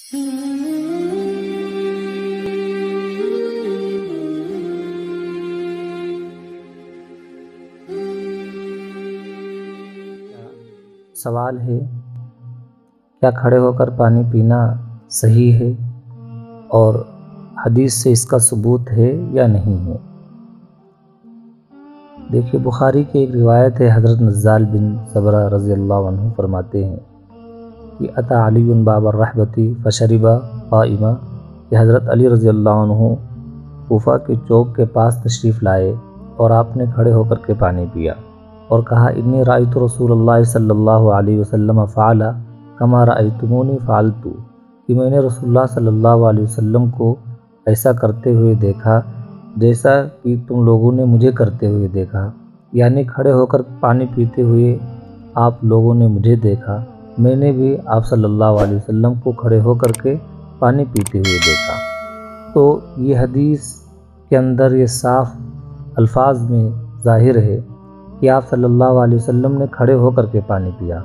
سوال ہے، کیا کھڑے ہو کر پانی پینا صحیح ہے اور حدیث سے اس کا ثبوت ہے یا نہیں ہے؟ دیکھیے، بخاری کی ایک روایت ہے، حضرت نزال بن صبرہ رضی اللہ عنہ فرماتے ہیں کہ اتا علی باب الرحبتی فشرب قائما، کہ حضرت علی رضی اللہ عنہ کوفہ کے چوک کے پاس تشریف لائے اور آپ نے کھڑے ہو کر کے پانی پیا اور کہا، انی رأیت رسول اللہ صلی اللہ علیہ وسلم فعل کما رأیتمونی فعلت، کہ میں نے رسول اللہ صلی اللہ علیہ وسلم کو ایسا کرتے ہوئے دیکھا جیسا کہ تم لوگوں نے مجھے کرتے ہوئے دیکھا، یعنی کھڑے ہو کر پانی پیتے ہوئے آپ لوگوں نے مجھے دیکھا، میں نے بھی آپ صلی اللہ علیہ وسلم کو کھڑے ہو کر کے پانی پیتے ہوئے دیکھا۔ تو یہ حدیث کے اندر یہ صاف الفاظ میں ظاہر ہے کہ آپ صلی اللہ علیہ وسلم نے کھڑے ہو کر کے پانی پیا۔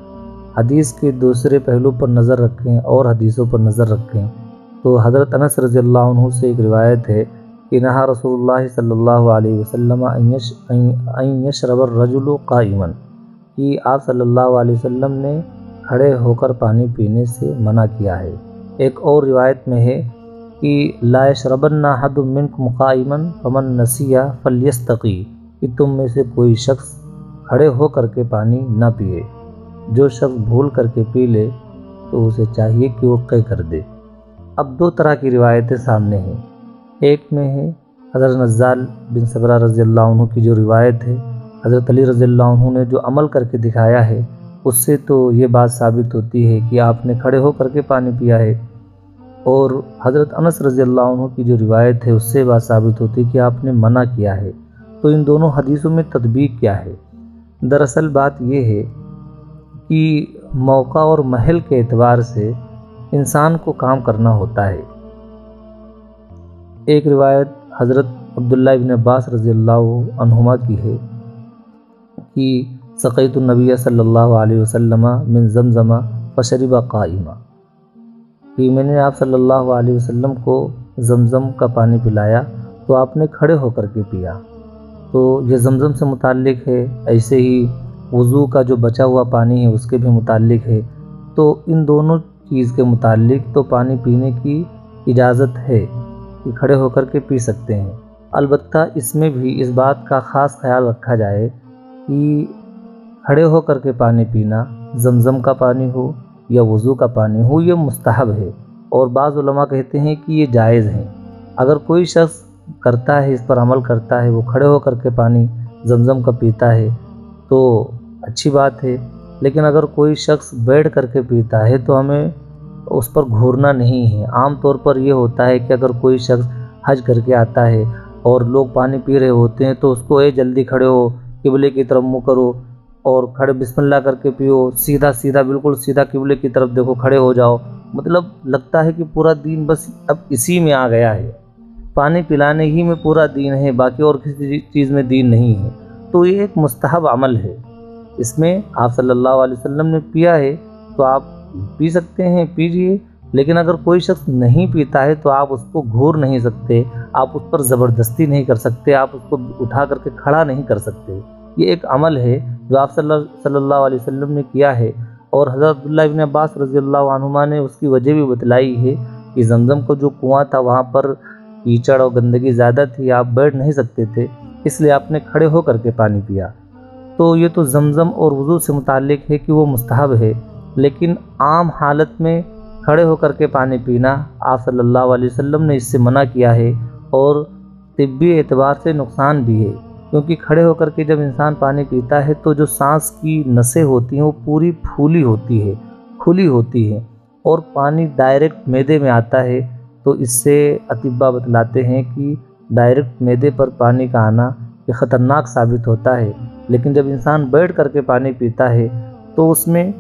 حدیث کے دوسرے پہلو پر نظر رکھیں اور حدیثوں پر نظر رکھیں تو حضرت انس رضی اللہ عنہ سے ایک روایت ہے کہ نہا رسول اللہ صلی اللہ علیہ وسلم ان یشرب الرجل قائما، کہ آپ صلی اللہ علیہ وسلم نے کھڑے ہو کر پانی پینے سے منع کیا ہے۔ ایک اور روایت میں ہے کہ لا یشربن احد منکم قائما فمن نسی فلیستقی، کہ تم میں سے کوئی شخص کھڑے ہو کر کے پانی نہ پیے، جو شخص بھول کر کے پی لے تو اسے چاہیے کہ وہ قے کر دے۔ اب دو طرح کی روایتیں سامنے ہیں، ایک میں ہے حضرت نزال بن صبرہ رضی اللہ عنہ کی جو روایت ہے، حضرت علی رضی اللہ عنہ نے جو عمل کر کے دکھایا ہے اس سے تو یہ بات ثابت ہوتی ہے کہ آپ نے کھڑے ہو کر کے پانی پیا ہے، اور حضرت انس رضی اللہ عنہ کی جو روایت ہے اس سے بات ثابت ہوتی ہے کہ آپ نے منع کیا ہے۔ تو ان دونوں حدیثوں میں تطبیق کیا ہے؟ دراصل بات یہ ہے کہ موقع اور محل کے اعتبار سے انسان کو کام کرنا ہوتا ہے۔ ایک روایت حضرت عبداللہ بن عباس رضی اللہ عنہما کی ہے کہ سقیت النبی صلی اللہ علیہ وسلم من زمزم فشرب قائما، کہ میں نے آپ صلی اللہ علیہ وسلم کو زمزم کا پانی پلایا تو آپ نے کھڑے ہو کر کے پیا۔ تو یہ زمزم سے متعلق ہے، ایسے ہی وضو کا جو بچا ہوا پانی ہے اس کے بھی متعلق ہے۔ تو ان دونوں چیز کے متعلق تو پانی پینے کی اجازت ہے کہ کھڑے ہو کر کے پی سکتے ہیں۔ البتہ اس میں بھی اس بات کا خاص خیال رکھا جائے کہ کھڑے ہو کر کے پانی پینا، زمزم کا پانی ہو یا وضو کا پانی ہو، یہ مستحب ہے، اور بعض علماء کہتے ہیں کہ یہ جائز ہیں۔ اگر کوئی شخص کرتا ہے، اس پر عمل کرتا ہے، وہ کھڑے ہو کر کے پانی زمزم کا پیتا ہے تو اچھی بات ہے، لیکن اگر کوئی شخص بیٹھ کر کے پیتا ہے تو ہمیں اس پر گھورنا نہیں ہے۔ عام طور پر یہ ہوتا ہے کہ اگر کوئی شخص حج کر کے آتا ہے اور لوگ پانی پی رہے ہوتے ہیں تو اس کو جلدی کھڑے ہو، قبلے کی طرف منہ کرو اور کھڑے بسم اللہ کر کے پیو، سیدھا بالکل سیدھا قبلے کی طرف دیکھو، کھڑے ہو جاؤ، مطلب لگتا ہے کہ پورا دین بس اب اسی میں آ گیا ہے، پانی پلانے ہی میں پورا دین ہے، باقی اور کسی چیز میں دین نہیں ہے۔ تو یہ ایک مستحب عمل ہے، اس میں آپ صلی اللہ علیہ وسلم نے پیا ہے تو آپ پی سکتے ہیں، پیجئے، لیکن اگر کوئی شخص نہیں پیتا ہے تو آپ اس کو گھور نہیں سکتے، آپ اس پر زبردستی نہیں کر سکتے، آپ اس کو اٹھا کر کے کھڑا نہیں کر سکتے۔ یہ ایک عمل ہے جو آپ صلی اللہ علیہ وسلم نے کیا ہے، اور حضرت عبداللہ بن عباس رضی اللہ عنہما نے اس کی وجہ بھی بتلائی ہے کہ زمزم کا جو کنواں تھا وہاں پر کیچڑ اور گندگی زیادہ تھی، آپ بیٹھ نہیں سکتے تھے، اس لیے آپ نے کھڑے ہو کر کے پانی پیا۔ تو یہ تو زمزم اور وضو سے متعلق ہے کہ وہ مستحب ہے، لیکن عام حالت میں کھڑے ہو کر کے پانی پینا آپ صلی اللہ علیہ وسلم نے اس سے منع کیا ہے، اور طبی اعتبار سے نقصان بھی ہے، کیونکہ کھڑے ہو کر کے جب انسان پانی پیتا ہے تو جو سانس کی نسیں ہوتی ہیں وہ پوری پھولی ہوتی ہے، کھلی ہوتی ہے، اور پانی ڈائریکٹ معدے میں آتا ہے، تو اس سے اطباء بتلاتے ہیں کہ ڈائریکٹ معدے پر پانی کا آنا یہ خطرناک ثابت ہوتا ہے، لیکن جب انسان بیٹھ کر کے پانی پیتا ہے تو اس میں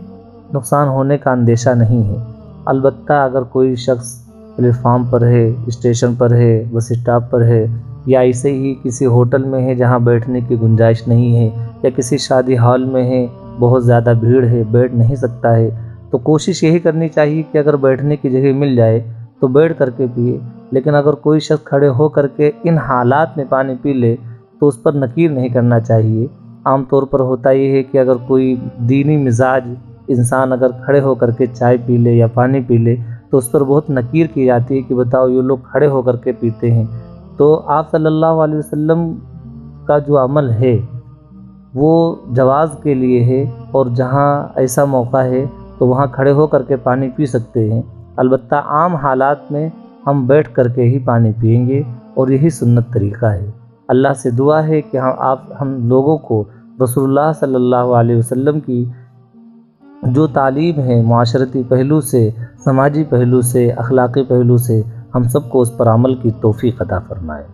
نقصان ہونے کا اندیشہ نہیں ہے۔ البتہ اگر کوئی شخص پلیٹ فارم پر ہے، اسٹیشن پر ہے، بس اسٹاپ پر ہے، یا ایسے ہی کسی ہوٹل میں ہے جہاں بیٹھنے کی گنجائش نہیں ہے، یا کسی شادی ہال میں ہے، بہت زیادہ بھیڑ ہے، بیٹھ نہیں سکتا ہے، تو کوشش یہی کرنی چاہیے کہ اگر بیٹھنے کی جگہ مل جائے تو بیٹھ کر کے پیے، لیکن اگر کوئی شخص کھڑے ہو کر کے ان حالات میں پانی پی لے تو اس پر نکیر نہیں کرنا چاہیے۔ عام طور پر ہوتا یہ ہے کہ اگر کوئی دینی مزاج انسان اگر کھڑے ہو کر کے چائے پی لے یا پانی پی لے تو اس پر بہت نکیر کی جاتی ہے کہ بتاؤ یہ لوگ کھڑے ہو کر کے پیتے ہیں۔ تو آپ صلی اللہ علیہ وسلم کا جو عمل ہے وہ جواز کے لیے ہے، اور جہاں ایسا موقع ہے تو وہاں کھڑے ہو کر کے پانی پی سکتے ہیں۔ البتہ عام حالات میں ہم بیٹھ کر کے ہی پانی پئیں گے، اور یہی سنت طریقہ ہے۔ اللہ سے دعا ہے کہ ہم لوگوں کو رسول اللہ صلی اللہ علیہ وسلم کی جو تعلیم ہے معاشرتی پہلو سے، سماجی پہلو سے، اخلاقی پہلو سے، ہم سب کو اس پر عمل کی توفیق عطا فرمائے۔